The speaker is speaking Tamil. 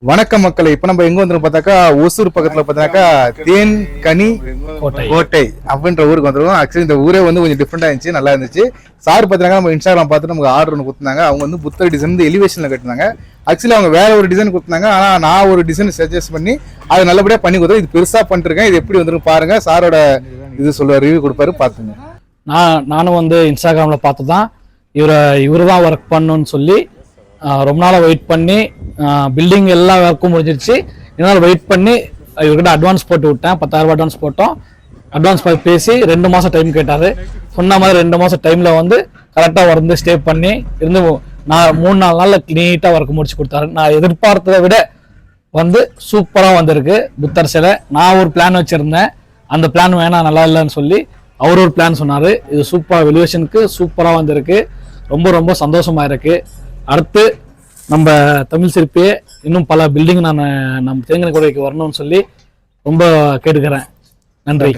வணக்கம் மக்களை. இப்ப நம்ம எங்க வந்து பார்த்தாக்கா ஒசூர் பக்கத்துல பார்த்தாக்கா தேன் கனி கோட்டை அப்படின்ற ஊருக்கு வந்துருக்கோம். ஆக்சுவலி இந்த ஊரே வந்து கொஞ்சம் டிஃப்ரெண்டா இருந்துச்சு, நல்லா இருந்துச்சு. சார் பார்த்தீங்கன்னா நம்ம இன்ஸ்டாகிராம் பார்த்துட்டு நமக்கு ஆர்டர் ஒன்று கொடுத்தாங்க. அவங்க வந்து புத்தர் டிசைன் வந்து எலிவேஷன்ல கட்டினாங்க. ஆக்சுவலி அவங்க வேற ஒரு டிசைன் கொடுத்தாங்க, ஆனா நான் ஒரு டிசைன் சஜஸ்ட் பண்ணி அதை நல்லபடியா பண்ணி கொடுத்தேன். இது பெருசா பண்ணிருக்கேன், இது எப்படி வந்துருக்கு பாருங்க. சாரோட இது சொல்லுவார், ரிவ்யூ கொடுப்பாரு, பாத்துங்க. நானும் வந்து இன்ஸ்டாகிராம்ல பார்த்து தான் இவரு தான் ஒர்க் பண்ணணும்னு சொல்லி ரொம்ப நாளாக வெயிட் பண்ணி பில்டிங் எல்லா ஒர்க்கும் முடிஞ்சிருச்சு. இதனால் வெயிட் பண்ணி இவர்கிட்ட அட்வான்ஸ் போட்டு விட்டேன். 10,000 அட்வான்ஸ் போட்டோம். அட்வான்ஸ் பேசி 2 மாதம் டைம் கேட்டார். சொன்ன மாதிரி 2 மாதம் டைமில் வந்து கரெக்டாக வந்து ஸ்டே பண்ணி இருந்து நான் 3-4 நாளில் நீட்டாக ஒர்க் முடிச்சு கொடுத்தாரு. நான் எதிர்பார்த்ததை விட வந்து சூப்பராக வந்திருக்கு புத்தர் சிலை. நான் ஒரு பிளான் வச்சுருந்தேன், அந்த பிளான் வேணாம் நல்லா இல்லைன்னு சொல்லி அவர் ஒரு பிளான் சொன்னார். இது சூப்பராக வெலிவேஷனுக்கு சூப்பராக வந்திருக்கு. ரொம்ப ரொம்ப சந்தோஷமாக இருக்குது. அடுத்து நம்ம தமிழ் சிற்பியே இன்னும் பல பில்டிங் நான் நம்ம தேங்கனி கூடைக்கு வரணும்னு சொல்லி ரொம்ப கேட்டுக்கிறேன். நன்றி.